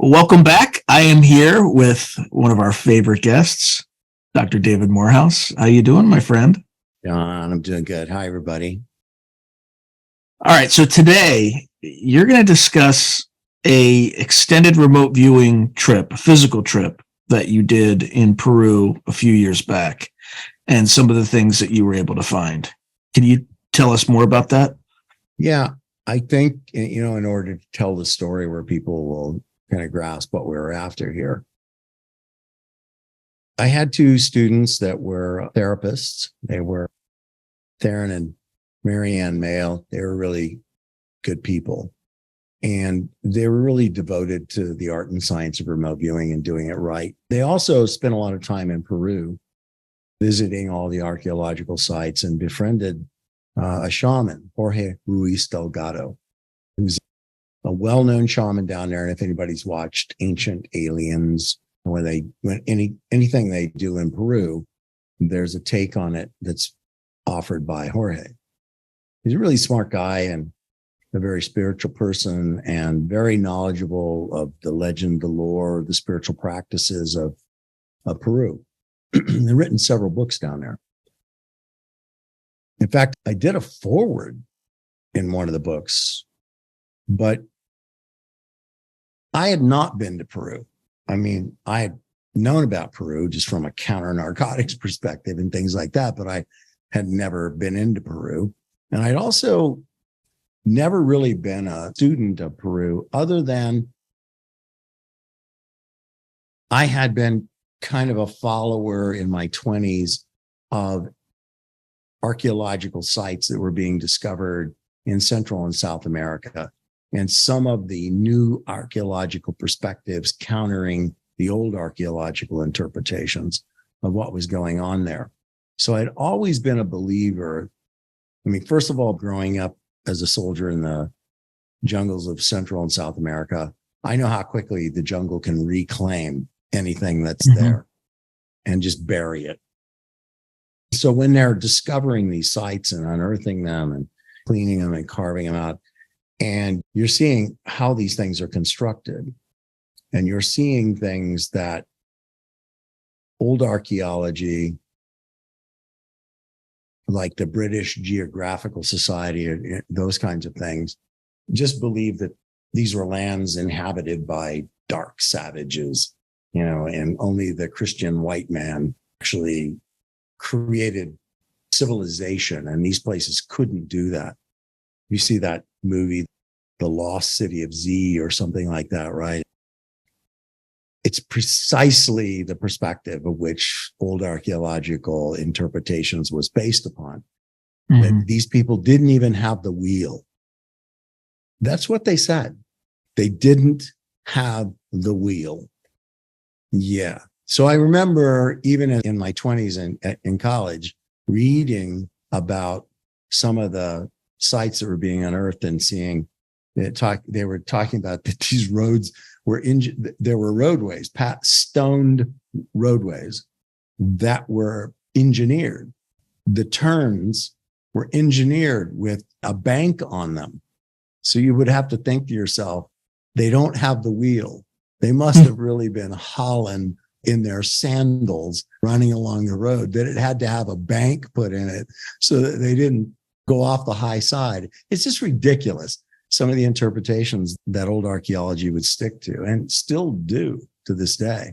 Welcome back. I am here with one of our favorite guests, Dr. David Morehouse. How you doing, my friend? John, I'm doing good. Hi, everybody. All right. So today you're going to discuss a extended remote viewing trip, a physical trip that you did in Peru a few years back, and some of the things that you were able to find. Can you tell us more about that? Yeah, I think, in order to tell the story where people will kind of grasp what we were after here, I had two students that were therapists. They were Theron and Marianne Mail. They were really good people. And they were really devoted to the art and science of remote viewing and doing it right. They also spent a lot of time in Peru, visiting all the archaeological sites, and befriended a shaman, Jorge Ruiz Delgado, who's a well-known shaman down there. And if anybody's watched Ancient Aliens, anything they do in Peru, there's a take on it that's offered by Jorge. He's a really smart guy and a very spiritual person and very knowledgeable of the legend, the lore, the spiritual practices of Peru. They've written several books down there. In fact, I did a foreword in one of the books, but I had not been to Peru. I mean, I had known about Peru just from a counter-narcotics perspective and things like that, but I had never been into Peru. And I'd also never really been a student of Peru, other than I had been kind of a follower in my 20s of archaeological sites that were being discovered in Central and South America, and some of the new archaeological perspectives countering the old archaeological interpretations of what was going on there. So I'd always been a believer. I mean, first of all, growing up as a soldier in the jungles of Central and South America, I know how quickly the jungle can reclaim anything that's there and just bury it. So when they're discovering these sites and unearthing them and cleaning them and carving them out, and you're seeing how these things are constructed, and you're seeing things that old archaeology, like the British Geographical Society, those kinds of things, just believe that these were lands inhabited by dark savages, and only the Christian white man actually created civilization, and these places couldn't do that. You see that movie, The Lost City of Z or something like that, right? It's precisely the perspective of which old archaeological interpretations was based upon. That these people didn't even have the wheel. That's what they said. They didn't have the wheel. Yeah. So I remember even in my 20s and in college, reading about some of the sites that were being unearthed and seeing they were talking about that these roads were there were roadways, stoned roadways that were engineered. The turns were engineered with a bank on them. So you would have to think to yourself, they don't have the wheel. They must have really been hauling in their sandals running along the road, that it had to have a bank put in it so that they didn't go off the high side. It's just ridiculous. Some of the interpretations that old archaeology would stick to and still do to this day.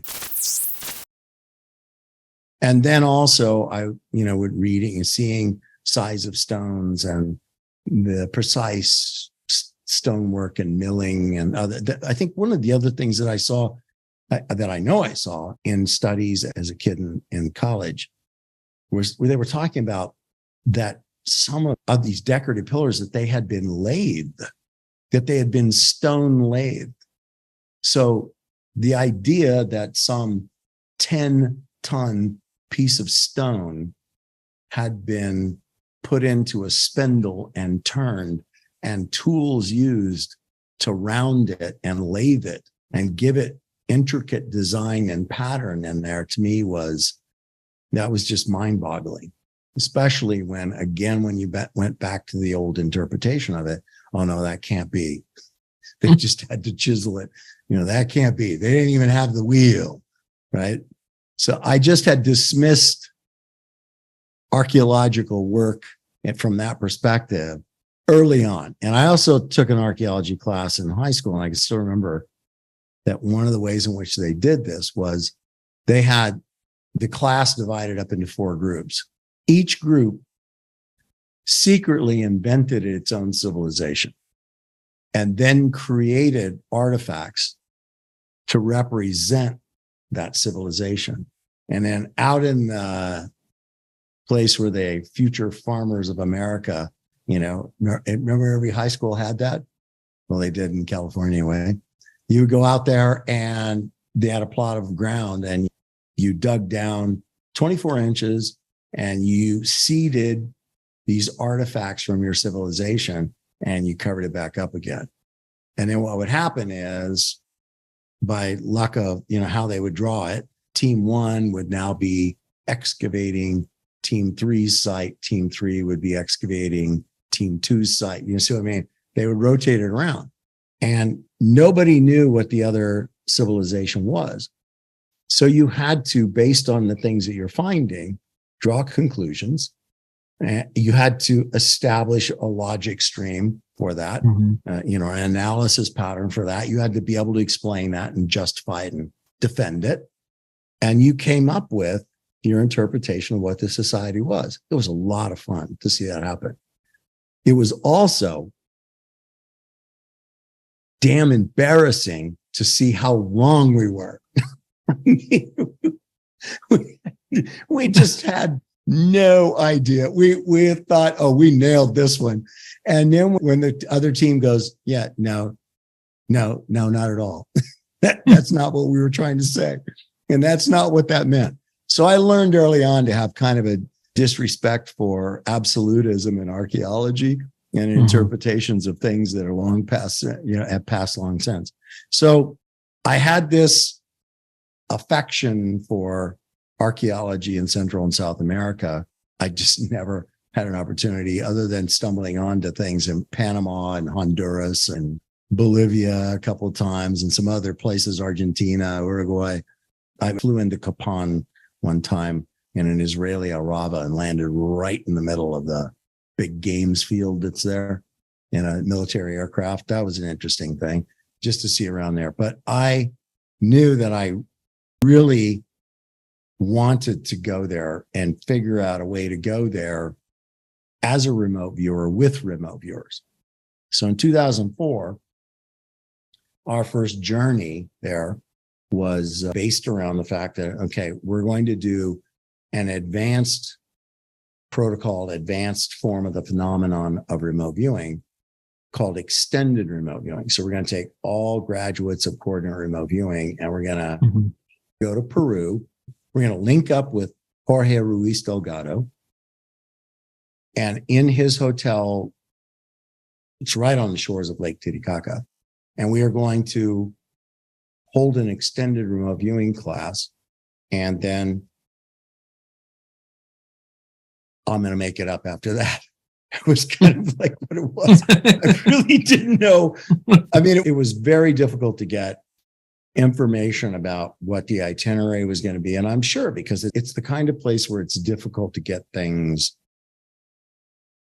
And then also I, would reading and seeing size of stones and the precise stonework and milling and other. I think one of the other things that I saw, that I know I saw in studies as a kid in college, was where they were talking about that some of these decorative pillars that they had been lathed, that they had been stone lathed. So the idea that some 10-ton piece of stone had been put into a spindle and turned, and tools used to round it and lathe it and give it intricate design and pattern in there, to me that was just mind-boggling, especially when you went back to the old interpretation of it. Oh no, that can't be. They just had to chisel it That can't be. They didn't even have the wheel, right? So I just had dismissed archaeological work from that perspective early on. And I also took an archaeology class in high school, and I can still remember that one of the ways in which they did this was they had the class divided up into 4 groups. Each group secretly invented its own civilization and then created artifacts to represent that civilization. And then out in the place where the future farmers of America, remember every high school had that? Well, they did in California anyway. You would go out there and they had a plot of ground and you dug down 24 inches and you seeded these artifacts from your civilization and you covered it back up again. And then what would happen is, by luck of, how they would draw it, team 1 would now be excavating team 3's site. Team 3 would be excavating team 2's site. You see what I mean? They would rotate it around and nobody knew what the other civilization was. So you had to, based on the things that you're finding, draw conclusions. You had to establish a logic stream for that, an analysis pattern for that. You had to be able to explain that and justify it and defend it. And you came up with your interpretation of what the society was. It was a lot of fun to see that happen. It was also damn embarrassing to see how wrong we were. We just had no idea. We thought, oh, we nailed this one. And then when the other team goes, yeah, no, not at all. That's not what we were trying to say. And that's not what that meant. So I learned early on to have kind of a disrespect for absolutism in archaeology and interpretations of things that are long past, have passed long since. So I had this affection for archaeology in Central and South America. I just never had an opportunity other than stumbling onto things in Panama and Honduras and Bolivia a couple of times and some other places, Argentina, Uruguay. I flew into Capan one time in an Israeli Arava and landed right in the middle of the big games field that's there in a military aircraft. That was an interesting thing just to see around there. But I knew that I really wanted to go there and figure out a way to go there as a remote viewer with remote viewers. So in 2004, our first journey there was based around the fact that, okay, we're going to do an advanced protocol, advanced form of the phenomenon of remote viewing called extended remote viewing. So we're going to take all graduates of coordinate remote viewing and we're going to go to Peru. We're going to link up with Jorge Ruiz Delgado. And in his hotel, it's right on the shores of Lake Titicaca. And we are going to hold an extended remote viewing class. And then I'm going to make it up after that. It was kind of like what it was. I really didn't know. I mean, it was very difficult to get information about what the itinerary was going to be. And I'm sure because it's the kind of place where it's difficult to get things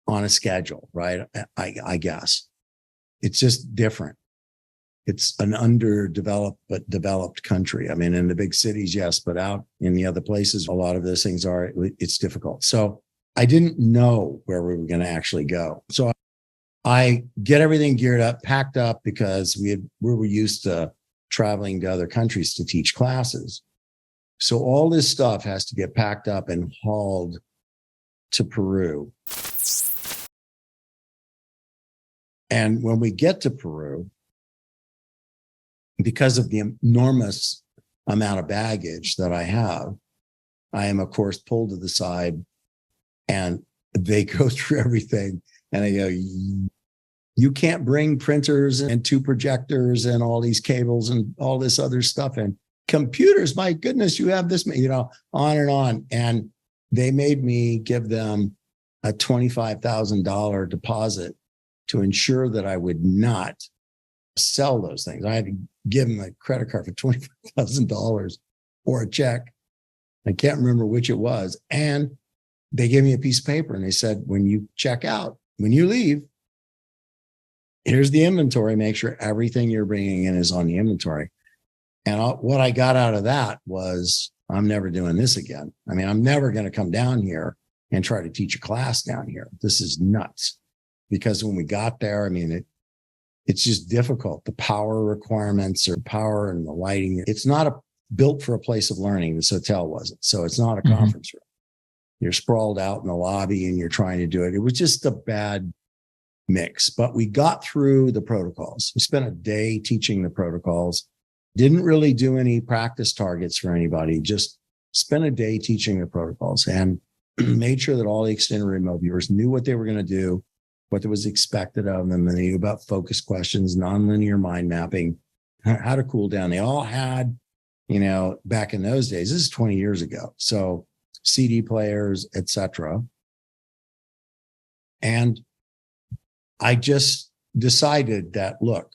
on a schedule, right? I guess it's just different. It's an underdeveloped but developed country. I mean, in the big cities, yes, but out in the other places, a lot of those things it's difficult. So I didn't know where we were going to actually go. So I get everything geared up, packed up because we were used to traveling to other countries to teach classes. So all this stuff has to get packed up and hauled to Peru. And when we get to Peru, because of the enormous amount of baggage that I have, I am, of course, pulled to the side and they go through everything. And I go, you can't bring printers and 2 projectors and all these cables and all this other stuff and computers. My goodness, you have this, on and on. And they made me give them a $25,000 deposit to ensure that I would not sell those things. I had to give them a credit card for $25,000 or a check. I can't remember which it was. And they gave me a piece of paper and they said, when you check out, when you leave, here's the inventory. Make sure everything you're bringing in is on the inventory. And what I got out of that was, I'm never doing this again. I mean, I'm never going to come down here and try to teach a class down here. This is nuts. Because when we got there, I mean, it's just difficult. The power requirements or power and the lighting, it's not built for a place of learning. This hotel wasn't. So it's not a conference room. You're sprawled out in the lobby and you're trying to do it. It was just a bad mix, but we got through the protocols. We spent a day teaching the protocols, didn't really do any practice targets for anybody, just spent a day teaching the protocols and made sure that all the extended remote viewers knew what they were going to do, what was expected of them, and they knew about focus questions, nonlinear mind mapping, how to cool down. They all had, back in those days, this is 20 years ago. So CD players, etc. And I just decided that, look,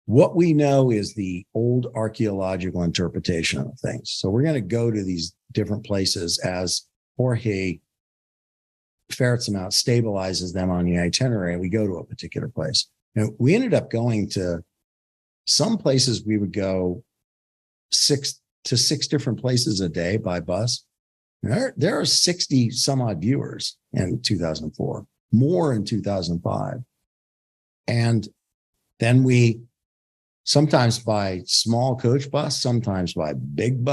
what we know is the old archaeological interpretation of things. So we're going to go to these different places as Jorge ferrets them out, stabilizes them on the itinerary, and we go to a particular place. And we ended up going to some places. We would go 6 different places a day by bus. There are 60 some odd viewers in 2004, more in 2005. And then we sometimes by small coach bus, sometimes by big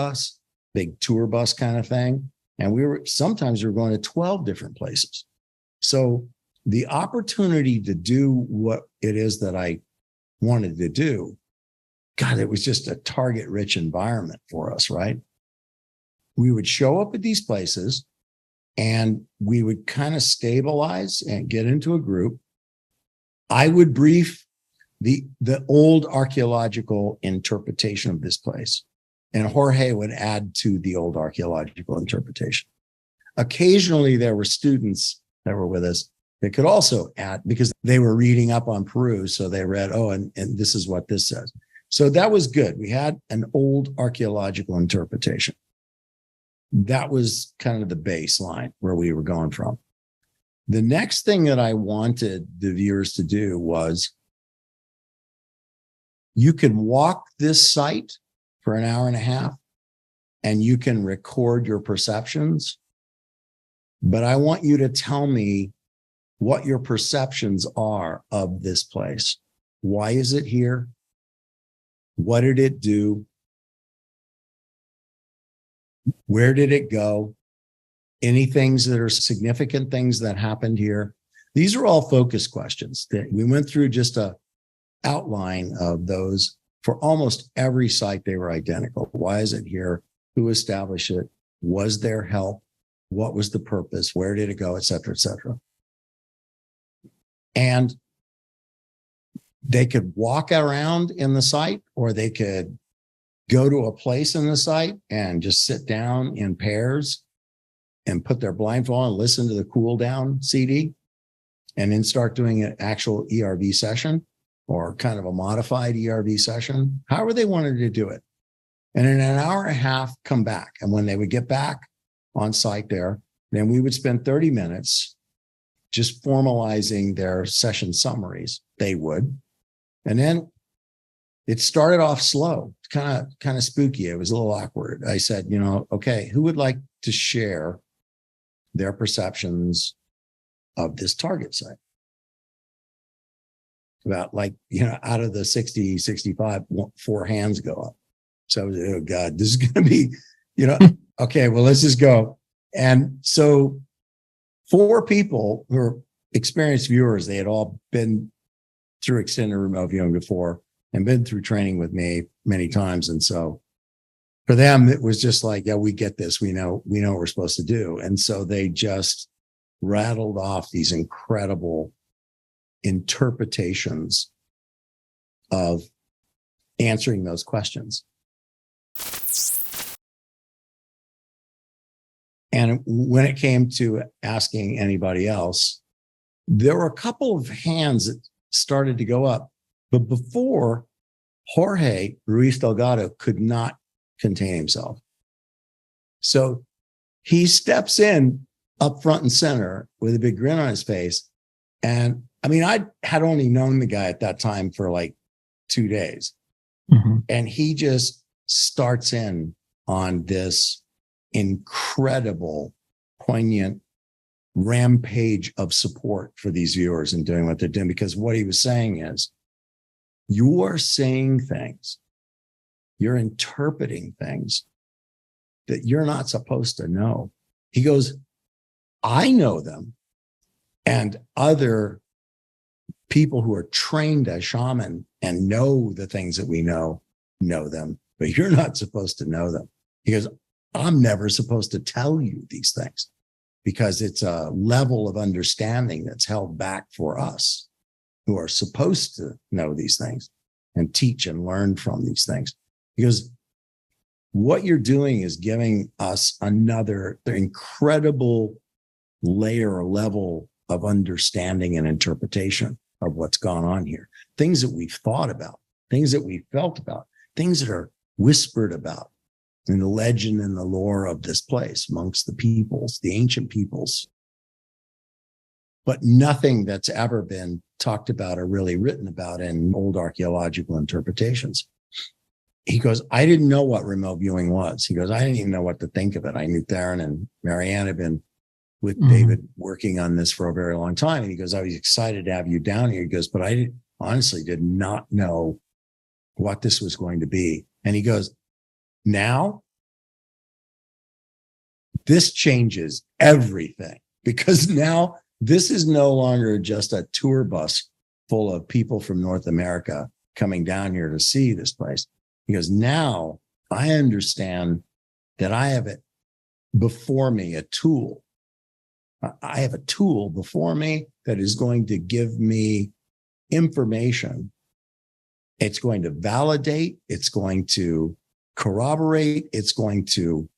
tour bus kind of thing. And we were going to 12 different places. So the opportunity to do what it is that I wanted to do, God, it was just a target rich environment for us, right? We would show up at these places and we would kind of stabilize and get into a group. I would brief the old archaeological interpretation of this place. And Jorge would add to the old archaeological interpretation. Occasionally, there were students that were with us that could also add because they were reading up on Peru. So they read, and this is what this says. So that was good. We had an old archaeological interpretation. That was kind of the baseline where we were going from. The next thing that I wanted the viewers to do was you can walk this site for an hour and a half, and you can record your perceptions. But I want you to tell me what your perceptions are of this place. Why is it here? What did it do? Where did it go? Any things that are significant things that happened here? These are all focus questions that we went through, just a outline of those. For almost every site, they were identical. Why is it here? Who established it? Was there help? What was the purpose? Where did it go? Et cetera, et cetera. And they could walk around in the site, or they could go to a place in the site and just sit down in pairs and put their blindfold on, listen to the cool down CD, and then start doing an actual ERV session, or kind of a modified ERV session, however they wanted to do it. And in an hour and a half, come back. And when they would get back on site there, then we would spend 30 minutes just formalizing their session summaries. They would. And then it started off slow, kind of spooky. It was a little awkward. I said, okay, who would like to share their perceptions of this target site? About out of the 60, 65, 4 hands go up. So I was, oh God, this is going to be, okay, well, let's just go. And so 4 people who are experienced viewers, they had all been through extended remote viewing before and been through training with me many times. And so for them, it was just like, yeah, we get this. We know what we're supposed to do. And so they just rattled off these incredible interpretations of answering those questions. And when it came to asking anybody else, there were a couple of hands that started to go up. But before, Jorge Ruiz Delgado could not contain himself. So he steps in up front and center with a big grin on his face. And I mean, I had only known the guy at that time for like 2 days. Mm-hmm. And he just starts in on this incredible, poignant rampage of support for these viewers and doing what they're doing. Because what he was saying is, you're saying things, you're interpreting things that you're not supposed to know. He goes, I know them, and other people who are trained as shaman and know the things that we know them, but you're not supposed to know them. He goes, I'm never supposed to tell you these things because it's a level of understanding that's held back for us who are supposed to know these things and teach and learn from these things. He goes, what you're doing is giving us another incredible layer or level of understanding and interpretation of what's gone on here. Things that we've thought about, things that we've felt about, things that are whispered about in the legend and the lore of this place amongst the peoples, the ancient peoples, but nothing that's ever been talked about or really written about in old archaeological interpretations. He goes, I didn't know what remote viewing was. He goes, I didn't even know what to think of it. I knew Theron and Marianne had been with David working on this for a very long time. And he goes, I was excited to have you down here. He goes, but I honestly did not know what this was going to be. And he goes, now this changes everything, because now this is no longer just a tour bus full of people from North America coming down here to see this place. He goes, now I understand that I have it before me, a tool. I have a tool before me that is going to give me information. It's going to validate. It's going to corroborate. It's going to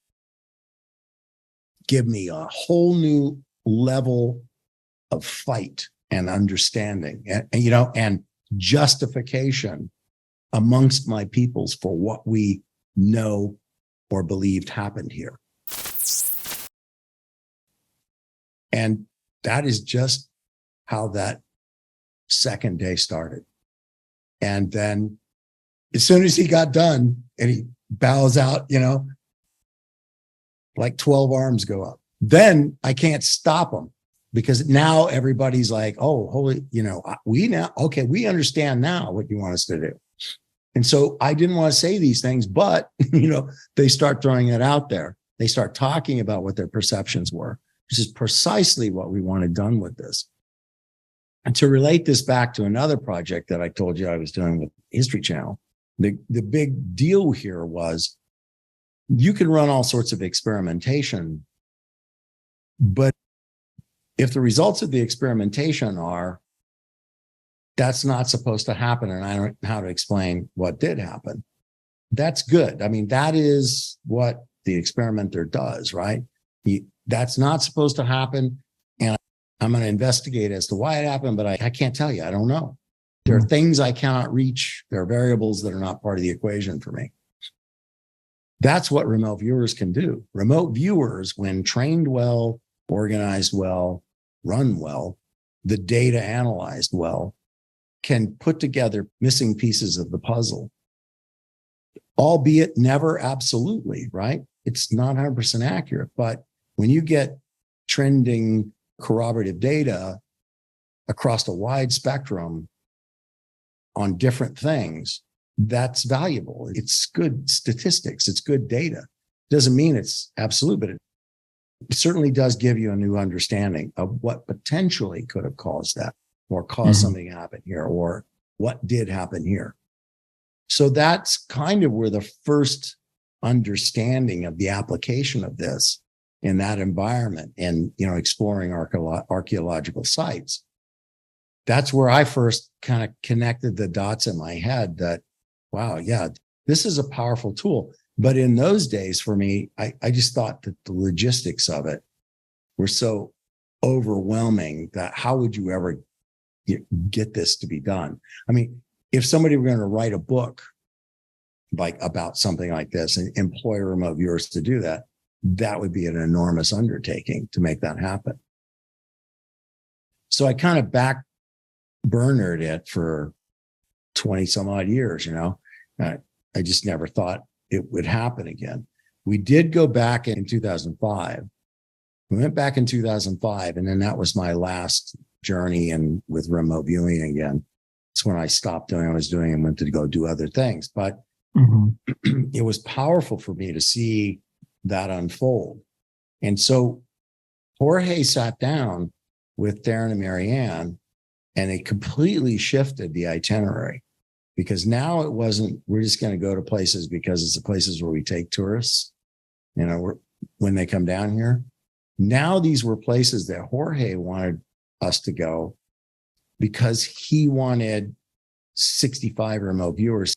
give me a whole new level of fight and understanding and justification amongst my peoples for what we know or believed happened here. And that is just how that second day started. And then as soon as he got done and he bows out, like 12 arms go up. Then I can't stop him, because now everybody's like, oh, holy, we understand now what you want us to do. And so I didn't want to say these things, but, they start throwing it out there. They start talking about what their perceptions were. This is precisely what we wanted done with this. And to relate this back to another project that I told you I was doing with History Channel, the big deal here was you can run all sorts of experimentation, but if the results of the experimentation are that's not supposed to happen, and I don't know how to explain what did happen, that's good. I mean, that is what the experimenter does, right? That's not supposed to happen. And I'm going to investigate as to why it happened, but I can't tell you. I don't know. There are things I cannot reach. There are variables that are not part of the equation for me. That's what remote viewers can do. Remote viewers, when trained well, organized well, run well, the data analyzed well, can put together missing pieces of the puzzle, albeit never absolutely, right? It's not 100% accurate, but when you get trending corroborative data across a wide spectrum on different things, that's valuable. It's good statistics. It's good data. Doesn't mean it's absolute, but it certainly does give you a new understanding of what potentially could have caused that, or caused something to happen here, or what did happen here. So that's kind of where the first understanding of the application of this in that environment and, exploring archaeological sites. That's where I first kind of connected the dots in my head that, wow, yeah, this is a powerful tool. But in those days for me, I just thought that the logistics of it were so overwhelming that how would you ever, get this to be done. I mean, if somebody were going to write a book like about something like this and employ remote viewers to do that, that would be an enormous undertaking to make that happen. So I kind of back burnered it for 20 some odd years, I just never thought it would happen again. We did go back in 2005. We went back in 2005, and then that was my last journey and with remote viewing again. It's when I stopped doing what I was doing and went to go do other things. But it was powerful for me to see that unfold. And so Jorge sat down with Darren and Marianne, and it completely shifted the itinerary, because now it wasn't, we're just going to go to places because it's the places where we take tourists, when they come down here. Now these were places that Jorge wanted us to go because he wanted 65 remote viewers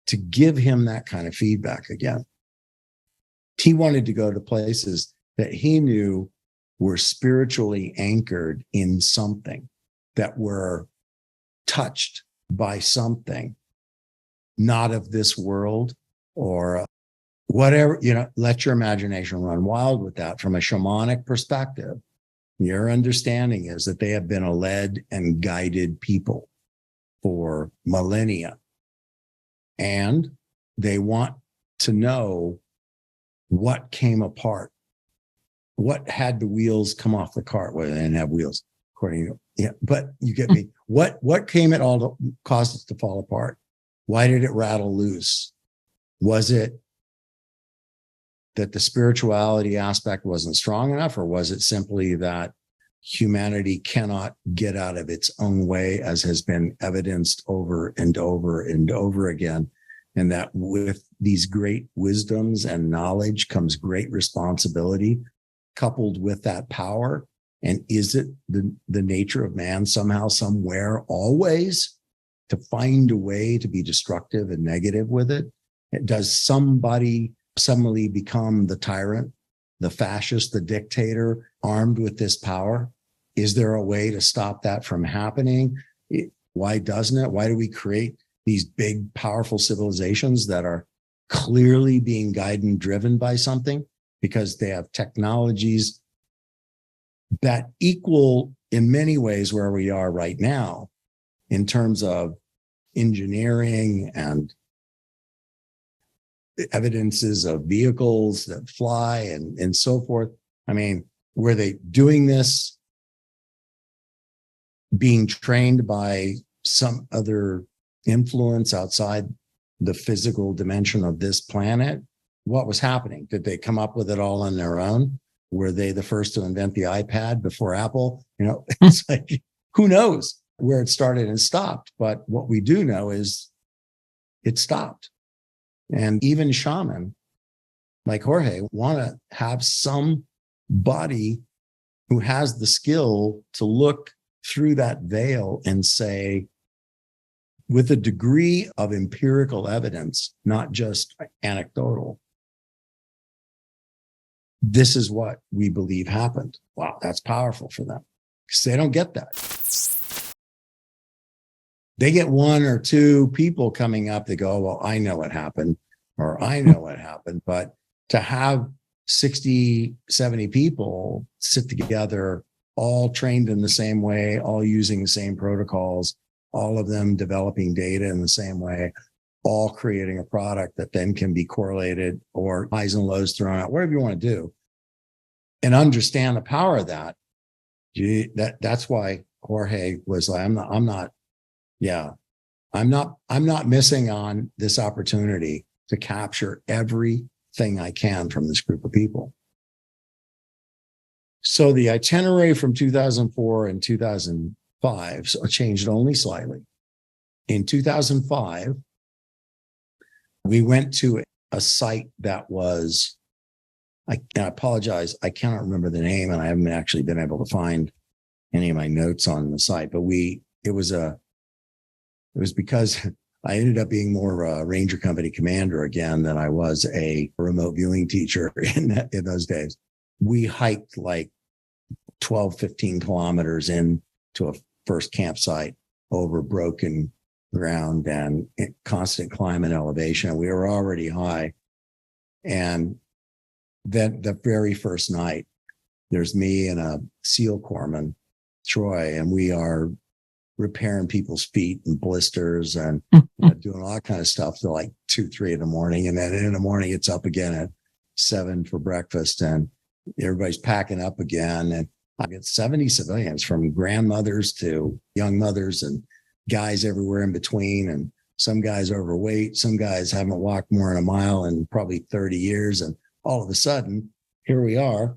to give him that kind of feedback again. He wanted to go to places that he knew were spiritually anchored in something, that were touched by something not of this world or whatever, let your imagination run wild with that. From a shamanic perspective, your understanding is that they have been a led and guided people for millennia. And they want to know what came apart, what had the wheels come off the cart. Well, they didn't have wheels, according to, but you get me. What came it all to cause it to fall apart? Why did it rattle loose? Was it that the spirituality aspect wasn't strong enough, or was it simply that humanity cannot get out of its own way, as has been evidenced over and over and over again, and that with these great wisdoms and knowledge comes great responsibility coupled with that power? And is it the nature of man somehow, somewhere, always to find a way to be destructive and negative with it? Does somebody suddenly become the tyrant, the fascist, the dictator, armed with this power? Is there a way to stop that from happening? Why doesn't it? Why do we create these big, powerful civilizations that are clearly being guided and driven by something? Because they have technologies that equal in many ways where we are right now in terms of engineering and evidences of vehicles that fly and so forth. I mean, were they doing this being trained by some other influence outside the physical dimension of this planet? What was happening? Did they come up with it all on their own? Were they the first to invent the iPad before Apple? It's like, who knows where it started and stopped? But what we do know is it stopped. And even shaman like Jorge want to have somebody who has the skill to look through that veil and say, with a degree of empirical evidence, not just anecdotal, this is what we believe happened. Wow, that's powerful for them, because they don't get that. They get one or two people coming up that go, well, I know what happened, or I know what happened. But to have 60, 70 people sit together, all trained in the same way, all using the same protocols, all of them developing data in the same way, all creating a product that then can be correlated or highs and lows thrown out, whatever you want to do, and understand the power of that. That's why Jorge was like, I'm not missing on this opportunity to capture everything I can from this group of people. So the itinerary from 2004 and 2005 changed only slightly. In 2005, we went to a site that was, I apologize, I cannot remember the name, and I haven't actually been able to find any of my notes on the site, but it was because I ended up being more a Ranger Company commander again than I was a remote viewing teacher in those days. We hiked like 12, 15 kilometers into first campsite over broken ground and constant climb and elevation. We were already high. And then the very first night, there's me and a SEAL corpsman, Troy, and we are repairing people's feet and blisters and doing all that kind of stuff till like 2, 3 in the morning. And then in the morning, it's up again at 7 for breakfast and everybody's packing up again. And I get 70 civilians, from grandmothers to young mothers and guys everywhere in between. And some guys overweight, some guys haven't walked more than a mile in probably 30 years. And all of a sudden, here we are.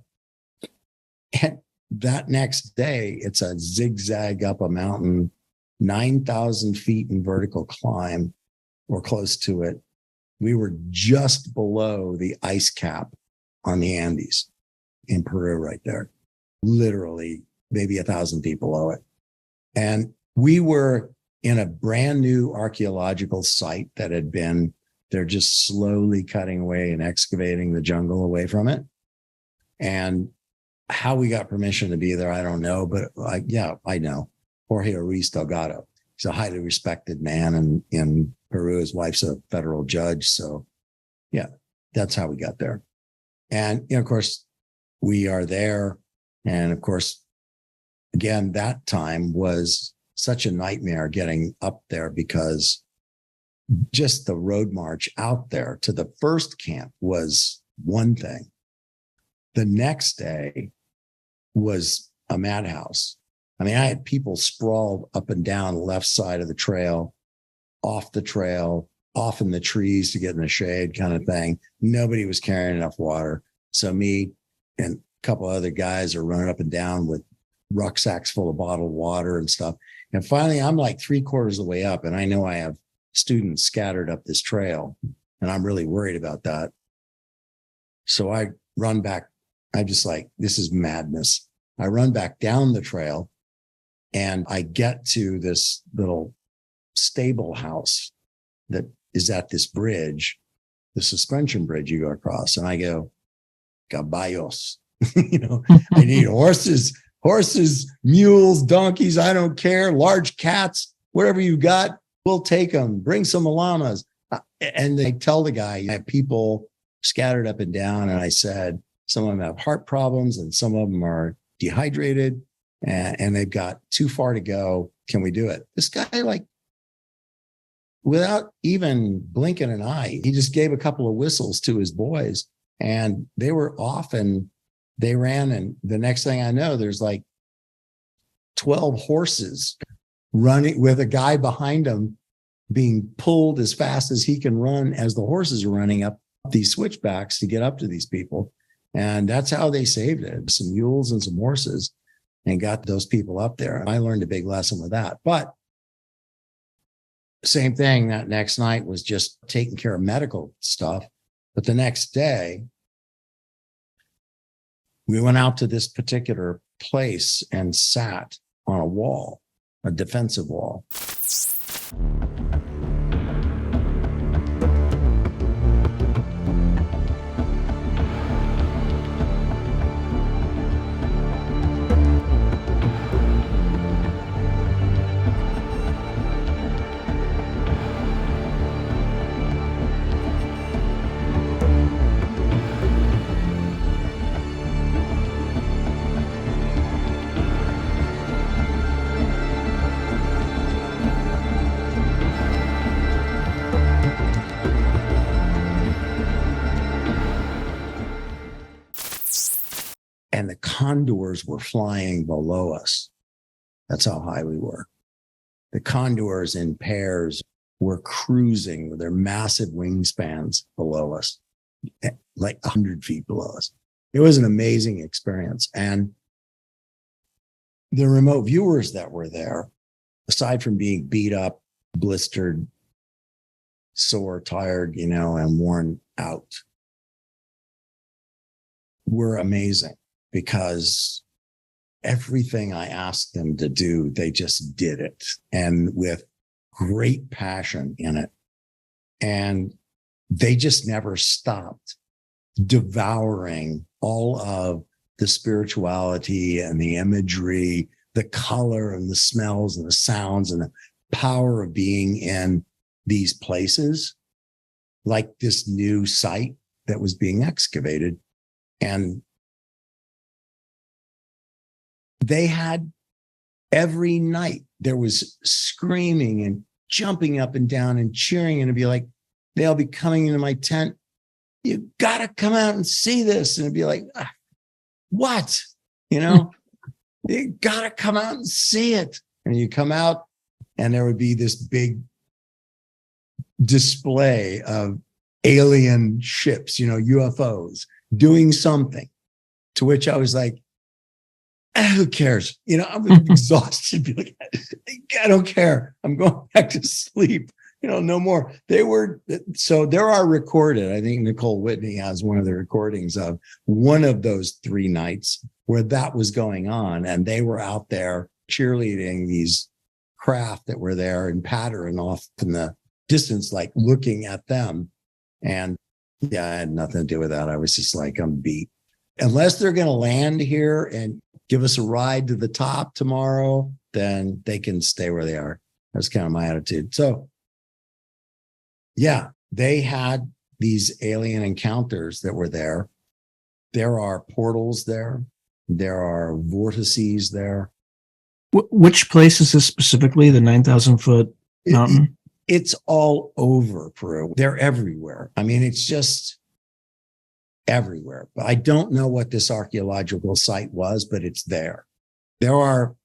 And that next day, it's a zigzag up a mountain, 9,000 feet in vertical climb or close to it. We were just below the ice cap on the Andes in Peru right there, literally maybe 1,000 feet below it. And we were in a brand new archaeological site that had been, they're just slowly cutting away and excavating the jungle away from it. And how we got permission to be there, I don't know, but I know. Jorge Ruiz Delgado. He's a highly respected man in Peru. His wife's a federal judge. So yeah, that's how we got there. And, of course, we are there. And of course, again, that time was such a nightmare getting up there because just the road march out there to the first camp was one thing. The next day was a madhouse. I mean, I had people sprawled up and down the left side of the trail, off the trail, off in the trees to get in the shade kind of thing. Nobody was carrying enough water. So me and a couple other guys are running up and down with rucksacks full of bottled water and stuff. And finally, I'm like 3/4 of the way up, and I know I have students scattered up this trail, and I'm really worried about that. So I run back. I'm just like, this is madness. I run back down the trail and I get to this little stable house that is at this bridge, the suspension bridge you go across. And I go, caballos, I need horses, mules, donkeys. I don't care. Large cats, whatever you got, we'll take them. Bring some llamas. And they tell the guy, I have people scattered up and down. And I said, some of them have heart problems and some of them are dehydrated and they've got too far to go. Can we do it? This guy, like, without even blinking an eye, he just gave a couple of whistles to his boys and they were off and they ran. And the next thing I know, there's like 12 horses running with a guy behind them being pulled as fast as he can run as the horses are running up these switchbacks to get up to these people. And that's how they saved it. Some mules and some horses and got those people up there. And I learned a big lesson with that. But same thing, that next night was just taking care of medical stuff. But the next day, we went out to this particular place and sat on a wall, a defensive wall. And the condors were flying below us. That's how high we were. The condors in pairs were cruising with their massive wingspans below us, like 100 feet below us. It was an amazing experience. And the remote viewers that were there, aside from being beat up, blistered, sore, tired, and worn out, were amazing. Because everything I asked them to do, they just did it, and with great passion in it. And they just never stopped devouring all of the spirituality and the imagery, the color and the smells and the sounds and the power of being in these places, like this new site that was being excavated. And they had every night there was screaming and jumping up and down and cheering, and it'd be like, they'll be coming into my tent. You got to come out and see this. And it'd be like, what? You know, you got to come out and see it. And you come out and there would be this big display of alien ships, you know, UFOs doing something, to which I was like, who cares? You know, I'm exhausted. Be like, I don't care. I'm going back to sleep. You know, no more. So there are recorded. I think Nicole Whitney has one of the recordings of one of those 3 nights where that was going on. And they were out there cheerleading these craft that were there and pattering off in the distance, like looking at them. And yeah, I had nothing to do with that. I was just like, I'm beat. Unless they're going to land here and give us a ride to the top tomorrow, then they can stay where they are. That's kind of my attitude. So yeah, they had these alien encounters that were there. There are portals there. There are vortices there. Which place is this specifically? The 9,000 foot mountain? It's all over Peru. They're everywhere. I mean, it's just everywhere. But I don't know what this archaeological site was, but it's there. There are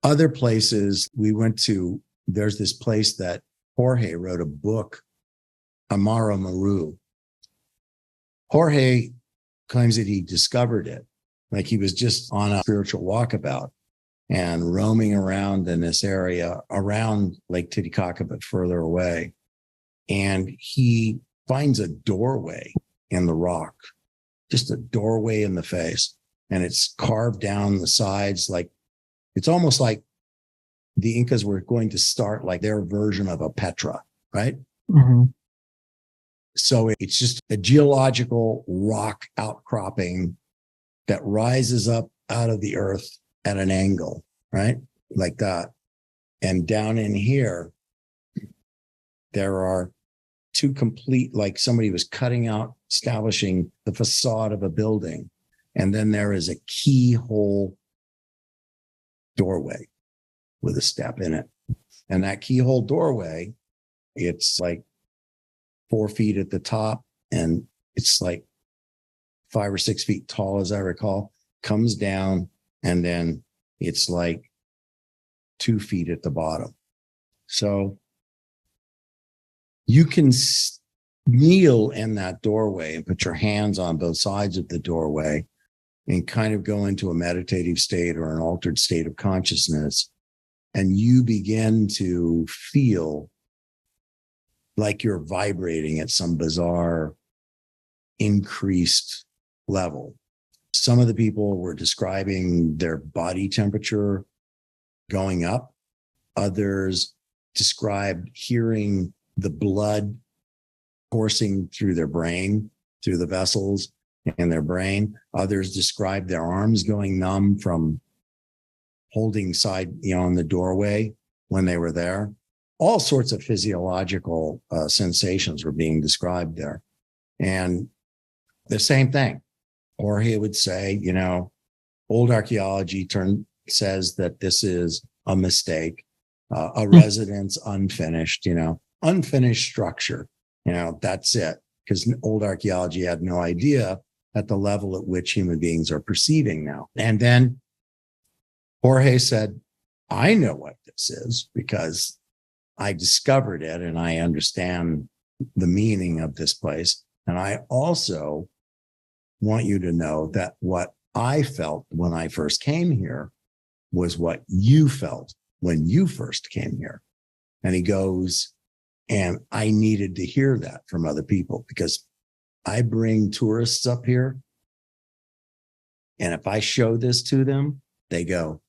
other places we went to. There's this place that Jorge wrote a book, Amara Maru. Jorge claims that he discovered it. Like he was just on a spiritual walkabout and roaming around in this area around Lake Titicaca, but further away. And he finds a doorway in the rock, just a doorway in the face. And it's carved down the sides. Like it's almost like the Incas were going to start like their version of a Petra, right? Mm-hmm. So it's just a geological rock outcropping that rises up out of the earth at an angle, right? Like that. And down in here, there are 2 complete, like somebody was cutting out, establishing the facade of a building. And then there is a keyhole doorway with a step in it. And that keyhole doorway, it's like 4 feet at the top, and it's like 5 or 6 feet tall, as I recall, comes down, and then it's like 2 feet at the bottom. So you can kneel in that doorway and put your hands on both sides of the doorway and kind of go into a meditative state or an altered state of consciousness. And you begin to feel like you're vibrating at some bizarre increased level. Some of the people were describing their body temperature going up. Others described hearing the blood coursing through their brain, through the vessels in their brain. Others described their arms going numb from holding side, in the doorway when they were there. All sorts of physiological sensations were being described there. And the same thing, Jorge would say, old archaeology says that this is a mistake, a residence unfinished, unfinished structure, that's it. Because old archaeology had no idea at the level at which human beings are perceiving now. And then Jorge said, I know what this is because I discovered it and I understand the meaning of this place. And I also want you to know that what I felt when I first came here was what you felt when you first came here. And he goes, and I needed to hear that from other people because I bring tourists up here. And if I show this to them, they go,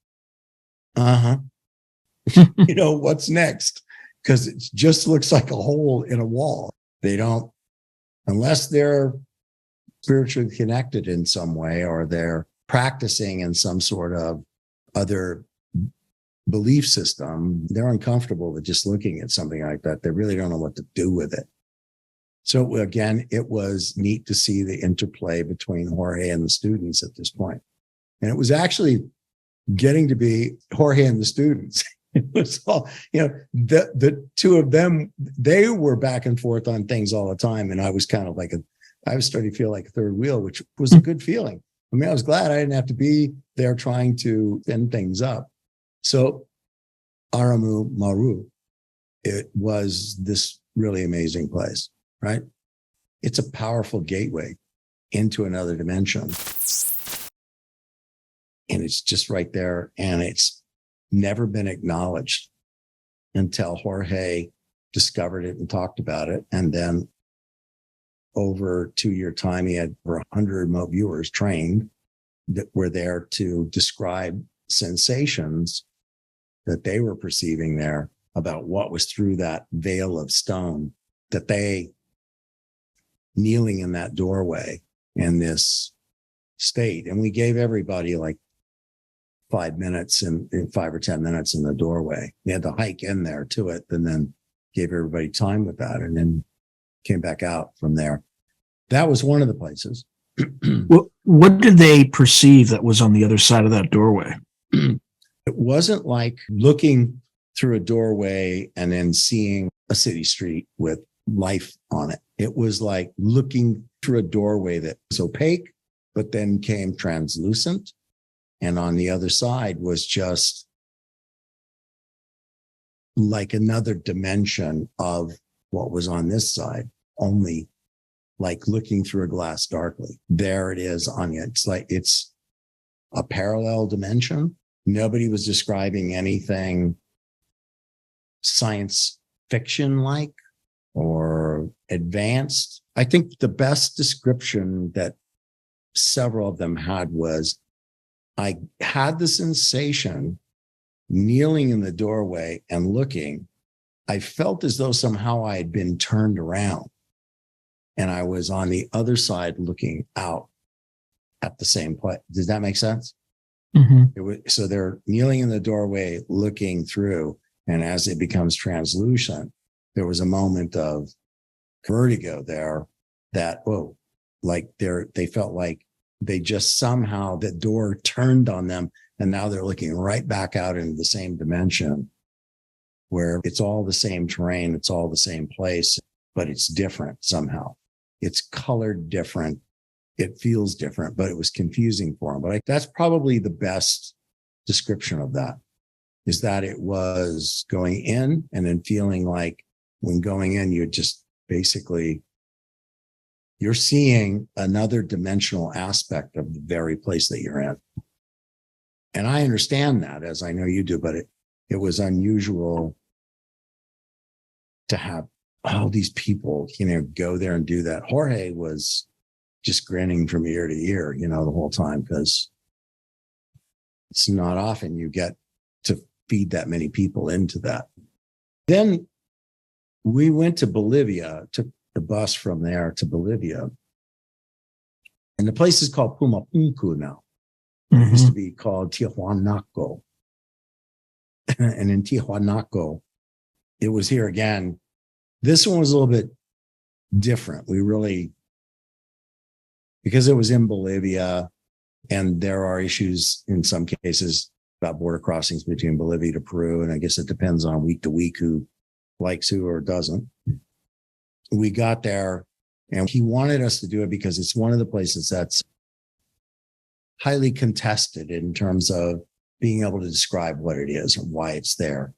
what's next? Because it just looks like a hole in a wall. They don't, unless they're spiritually connected in some way or they're practicing in some sort of other belief system, they're uncomfortable with just looking at something like that. They really don't know what to do with it. So again, it was neat to see the interplay between Jorge and the students at this point. And it was actually getting to be Jorge and the students. It was all, the two of them, they were back and forth on things all the time. And I was kind of I was starting to feel like a third wheel, which was a good feeling. I mean, I was glad I didn't have to be there trying to end things up. So Aramu Maru, it was this really amazing place, right? It's a powerful gateway into another dimension. And it's just right there. And it's never been acknowledged until Jorge discovered it and talked about it. And then over 2-year time, he had over 100 remote viewers trained that were there to describe sensations that they were perceiving there about what was through that veil of stone, that they kneeling in that doorway in this state. And we gave everybody like 5 minutes and 5 or 10 minutes in the doorway. We had to hike in there to it and then gave everybody time with that and then came back out from there. That was one of the places. Well, what did they perceive that was on the other side of that doorway? It wasn't like looking through a doorway and then seeing a city street with life on it. It was like looking through a doorway that was opaque, but then came translucent. And on the other side was just like another dimension of what was on this side, only like looking through a glass darkly. There it is on it. It's like it's a parallel dimension. Nobody was describing anything science fiction like or advanced. I think the best description that several of them had was, I had the sensation kneeling in the doorway and looking. I felt as though somehow I had been turned around and I was on the other side looking out at the same place. Does that make sense? Mm-hmm. So they're kneeling in the doorway, looking through. And as it becomes translucent, there was a moment of vertigo there that, whoa, like they felt like they just somehow the door turned on them. And now they're looking right back out into the same dimension where it's all the same terrain. It's all the same place, but it's different somehow. It's colored different. It feels different, but it was confusing for them. But that's probably the best description of that, is that it was going in and then feeling like when going in, you're just basically, you're seeing another dimensional aspect of the very place that you're in. And I understand that, as I know you do, but it was unusual to have all these people, go there and do that. Jorge was just grinning from ear to ear, the whole time, because it's not often you get to feed that many people into that. Then we went to Bolivia, took the bus from there to Bolivia. And the place is called Pumapunku now. It used to be called Tijuanaco. And in Tijuanaco, it was here again. This one was a little bit different. We really, because it was in Bolivia, and there are issues in some cases about border crossings between Bolivia to Peru. And I guess it depends on week to week who likes who or doesn't. We got there and he wanted us to do it because it's one of the places that's highly contested in terms of being able to describe what it is and why it's there.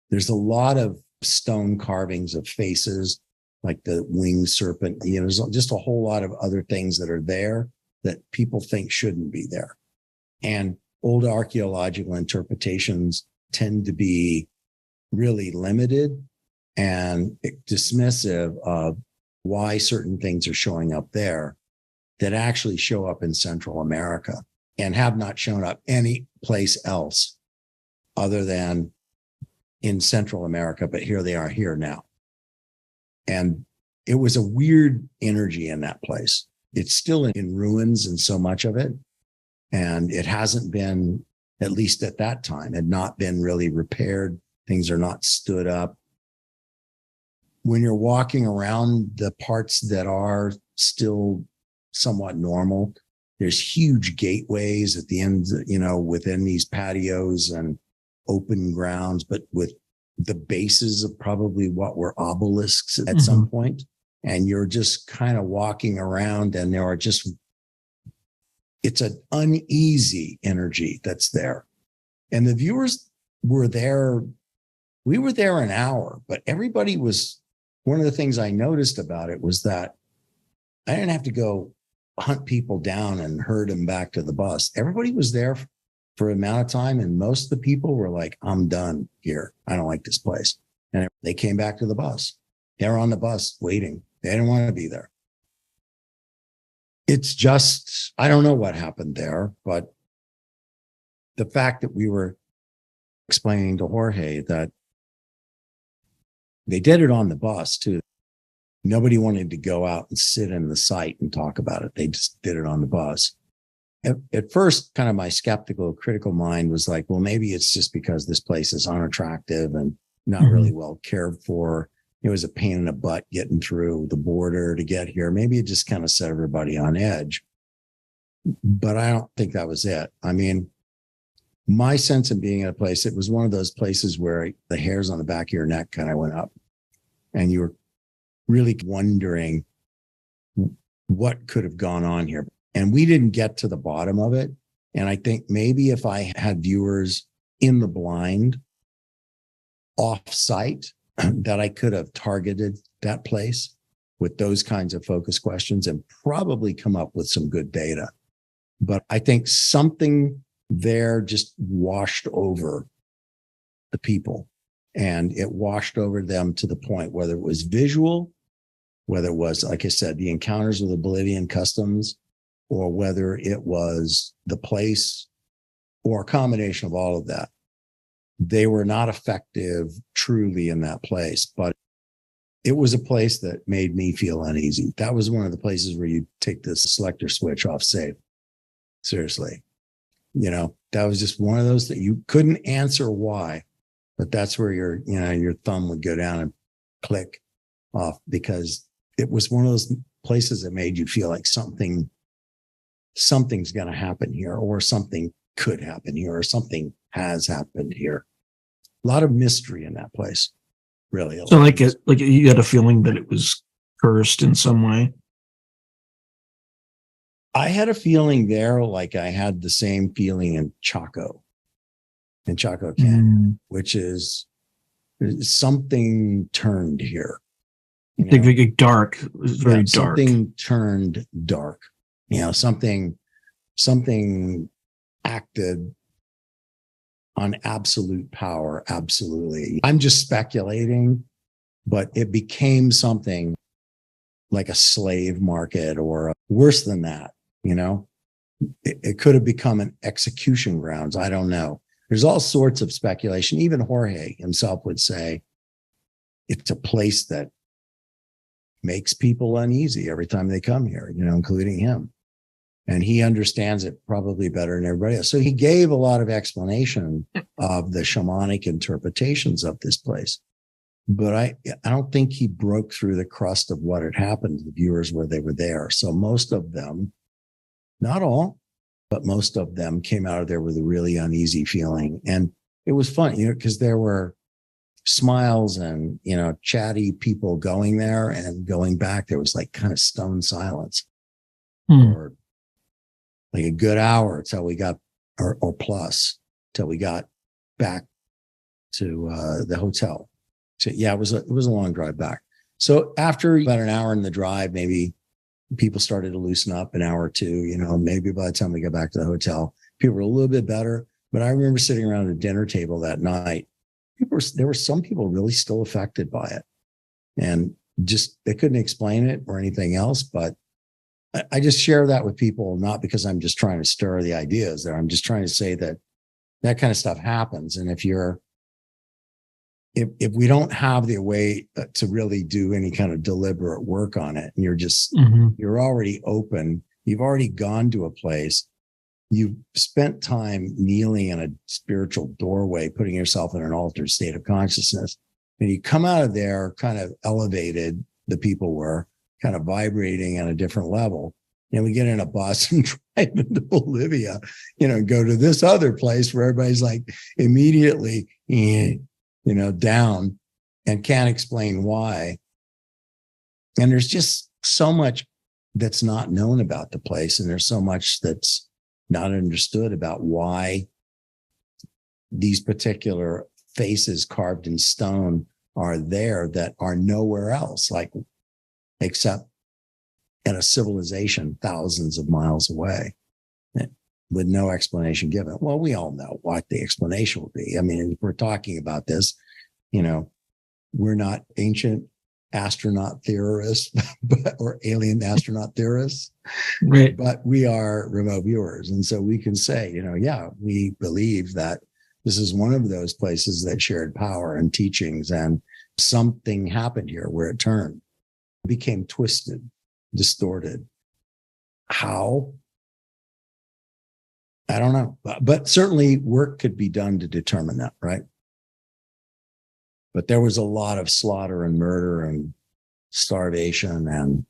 There's a lot of stone carvings of faces, like the winged serpent. There's just a whole lot of other things that are there that people think shouldn't be there. And old archaeological interpretations tend to be really limited and dismissive of why certain things are showing up there that actually show up in Central America and have not shown up any place else other than in Central America, but here they are here now. And it was a weird energy in that place. It's still in ruins in so much of it. And it hasn't been at least at that time, had not been really repaired. Things are not stood up. When you're walking around the parts that are still somewhat normal, there's huge gateways at the end, within these patios and open grounds, but with the bases of probably what were obelisks at some point. And you're just kind of walking around, and it's an uneasy energy that's there. And the viewers were there. We were there an hour, but everybody was, one of the things I noticed about it was that I didn't have to go hunt people down and herd them back to the bus. Everybody was there for an amount of time. And most of the people were like, I'm done here. I don't like this place. And they came back to the bus. They were on the bus waiting. They didn't want to be there. It's just, I don't know what happened there, but the fact that we were explaining to Jorge that they did it on the bus too. Nobody wanted to go out and sit in the site and talk about it. They just did it on the bus. At first, kind of my skeptical, critical mind was like, well, maybe it's just because this place is unattractive and not really well cared for. It was a pain in the butt getting through the border to get here. Maybe it just kind of set everybody on edge. But I don't think that was it. I mean, my sense of being at a place, it was one of those places where the hairs on the back of your neck kind of went up, and you were really wondering what could have gone on here. And we didn't get to the bottom of it. And I think maybe if I had viewers in the blind off site, that I could have targeted that place with those kinds of focus questions and probably come up with some good data. But I think something there just washed over the people, and it washed over them to the point, whether it was visual, whether it was, like I said, the encounters with the Bolivian customs, or whether it was the place, or a combination of all of that. They were not effective truly in that place, but it was a place that made me feel uneasy. That was one of the places where you take the selector switch off safe. Seriously. That was just one of those that you couldn't answer why, but that's where your thumb would go down and click off, because it was one of those places that made you feel like something's going to happen here, or something could happen here, or something has happened here. A lot of mystery in that place, really. So like you had a feeling that it was cursed in some way? I had a feeling there, like I had the same feeling in Choquequirao Canyon, which is something turned here. Like dark. It was very dark. Something turned dark. Something acted on absolute power. Absolutely. I'm just speculating, but it became something like a slave market, or worse than that. It could have become an execution grounds. I don't know. There's all sorts of speculation. Even Jorge himself would say it's a place that makes people uneasy every time they come here, including him. And he understands it probably better than everybody else. So he gave a lot of explanation of the shamanic interpretations of this place. But I don't think he broke through the crust of what had happened to the viewers where they were there. So most of them, not all, but most of them came out of there with a really uneasy feeling. And it was fun, because there were smiles and, chatty people going there and going back. There was like kind of stone silence for like a good hour till we got, or plus, till we got back to the hotel. So yeah, it was a long drive back. So after about an hour in the drive, maybe people started to loosen up, an hour or two, maybe by the time we got back to the hotel, people were a little bit better. But I remember sitting around the dinner table that night. There were some people really still affected by it, and just, they couldn't explain it or anything else. But I just share that with people, not because I'm just trying to stir the ideas there. I'm just trying to say that kind of stuff happens. And if we don't have the way to really do any kind of deliberate work on it, and you're just, you're already open, you've already gone to a place, you've spent time kneeling in a spiritual doorway, putting yourself in an altered state of consciousness. And you come out of there kind of elevated, the people were kind of vibrating on a different level. And we get in a bus and drive into Bolivia, go to this other place where everybody's like immediately, down and can't explain why. And there's just so much that's not known about the place. And there's so much that's not understood about why these particular faces carved in stone are there that are nowhere else, except in a civilization thousands of miles away, with no explanation given. Well, we all know what the explanation will be. I mean, if we're talking about this, we're not ancient astronaut theorists or alien astronaut theorists, right? But we are remote viewers. And so we can say, we believe that this is one of those places that shared power and teachings, and something happened here where it turned, became twisted, distorted. How? I don't know, but certainly work could be done to determine that, right? But there was a lot of slaughter and murder and starvation and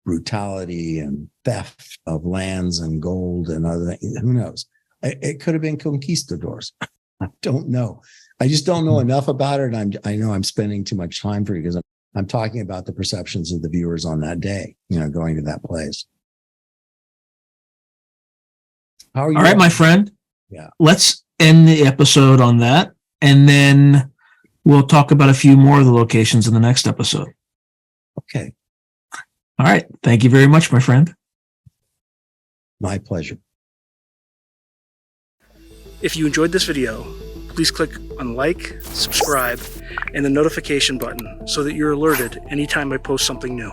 brutality and theft of lands and gold and other things. Who knows? It could have been conquistadors. I don't know. I just don't know enough about it. And I know I'm spending too much time for you because I'm talking about the perceptions of the viewers on that day, going to that place. How are you? All right, my friend. Yeah. Let's end the episode on that. And then we'll talk about a few more of the locations in the next episode. Okay. All right. Thank you very much, my friend. My pleasure. If you enjoyed this video, please click on like, subscribe, and the notification button so that you're alerted anytime I post something new.